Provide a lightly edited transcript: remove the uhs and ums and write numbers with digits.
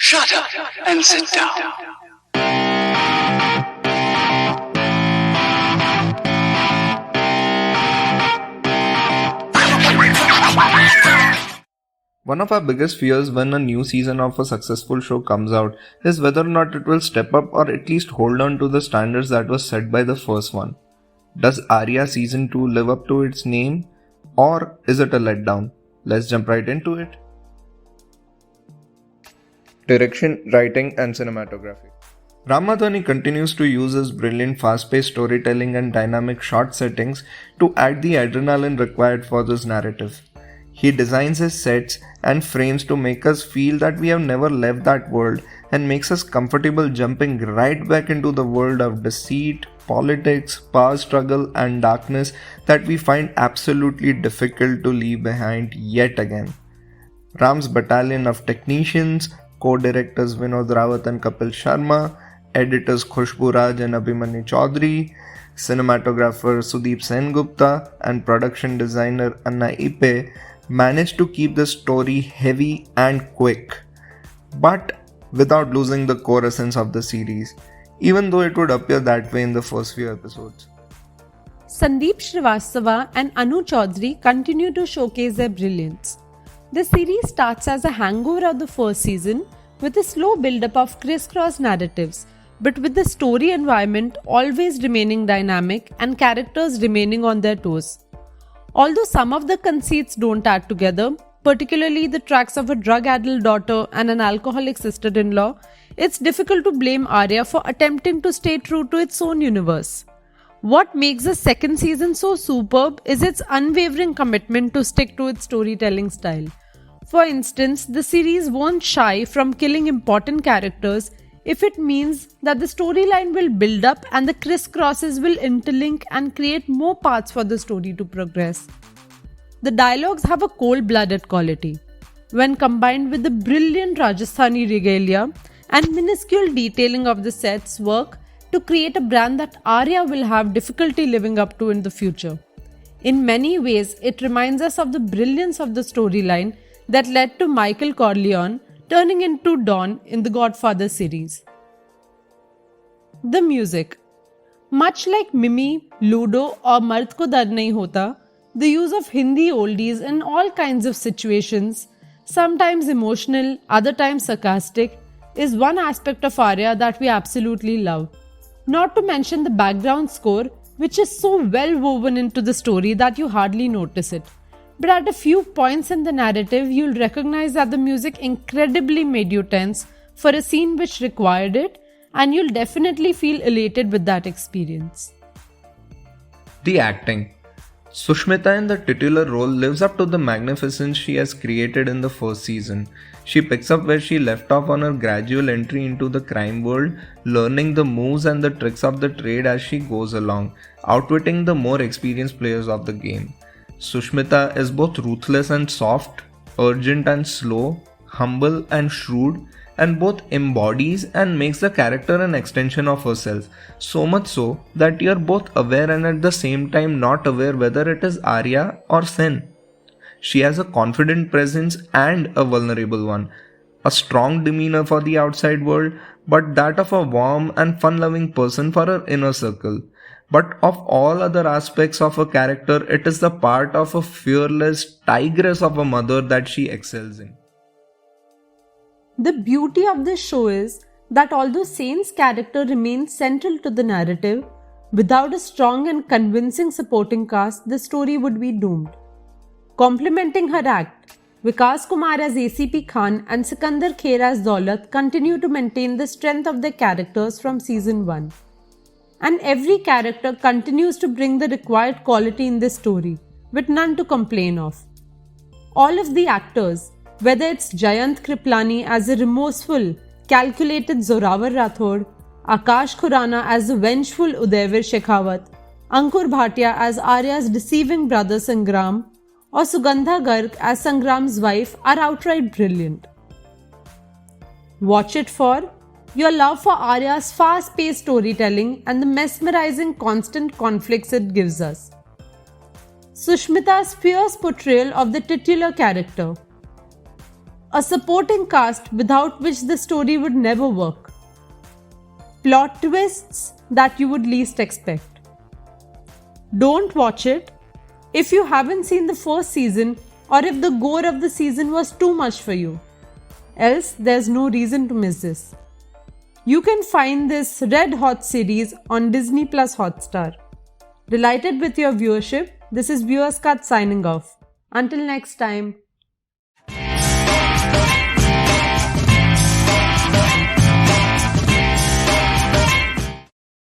Shut up and sit down. One of our biggest fears when a new season of a successful show comes out is whether or not it will step up or at least hold on to the standards that was set by the first one. Does Arya Season 2 live up to its name, or is it a letdown? Let's jump right into it. Direction, writing and cinematography. Ram Madhwani continues to use his brilliant fast-paced storytelling and dynamic shot settings to add the adrenaline required for this narrative. He designs his sets and frames to make us feel that we have never left that world and makes us comfortable jumping right back into the world of deceit, politics, power struggle and darkness that we find absolutely difficult to leave behind yet again. Ram's battalion of technicians, co-directors Vinod Rawat and Kapil Sharma, editors Khushbu Raj and Abhimanyu Chaudhary, cinematographer Sudeep Sengupta and production designer Anna Ipe managed to keep the story heavy and quick, but without losing the core essence of the series, even though it would appear that way in the first few episodes. Sandeep Srivastava and Anu Chaudhary continue to showcase their brilliance. The series starts as a hangover of the first season with a slow build-up of crisscross narratives, but with the story environment always remaining dynamic and characters remaining on their toes. Although some of the conceits don't add together, particularly the tracks of a drug-addled daughter and an alcoholic sister-in-law, it's difficult to blame Arya for attempting to stay true to its own universe. What makes the second season so superb is its unwavering commitment to stick to its storytelling style. For instance, the series won't shy from killing important characters if it means that the storyline will build up and the crisscrosses will interlink and create more paths for the story to progress. The dialogues have a cold-blooded quality. When combined with the brilliant Rajasthani regalia and minuscule detailing of the sets work to create a brand that Arya will have difficulty living up to in the future. In many ways, it reminds us of the brilliance of the storyline that led to Michael Corleone turning into Don in the Godfather series. The music. Much like Mimi, Ludo or Mard Ko Dar Nahi Hota, the use of Hindi oldies in all kinds of situations, sometimes emotional, other times sarcastic, is one aspect of Arya that we absolutely love. Not to mention the background score, which is so well woven into the story that you hardly notice it. But at a few points in the narrative, you'll recognize that the music incredibly made you tense for a scene which required it, and you'll definitely feel elated with that experience. The acting. Sushmita in the titular role lives up to the magnificence she has created in the first season. She picks up where she left off on her gradual entry into the crime world, learning the moves and the tricks of the trade as she goes along, outwitting the more experienced players of the game. Sushmita is both ruthless and soft, urgent and slow, humble and shrewd, and both embodies and makes the character an extension of herself, so much so that you are both aware and at the same time not aware whether it is Arya or Sen. She has a confident presence and a vulnerable one, a strong demeanor for the outside world, but that of a warm and fun-loving person for her inner circle. But of all other aspects of her character, it is the part of a fearless tigress of a mother that she excels in. The beauty of this show is that although Sen's character remains central to the narrative, without a strong and convincing supporting cast, the story would be doomed. Complementing her act, Vikas Kumar as ACP Khan and Sikandar Kher as Daulat continue to maintain the strength of their characters from season 1. And every character continues to bring the required quality in this story, with none to complain of. All of the actors, whether it's Jayant Kriplani as a remorseful, calculated Zorawar Rathod, Akash Khurana as the vengeful Udaivir Shekhawat, Ankur Bhatia as Arya's deceiving brother Sangram, or Sugandha Garg as Sangram's wife are outright brilliant. Watch it for your love for Arya's fast-paced storytelling and the mesmerizing constant conflicts it gives us. Sushmita's fierce portrayal of the titular character. a supporting cast without which the story would never work. Plot twists that you would least expect. Don't watch it if you haven't seen the first season or if the gore of the season was too much for you. Else, there's no reason to miss this. You can find this red hot series on Disney Plus Hotstar. Delighted with your viewership, this is Viewers Cut signing off. Until next time.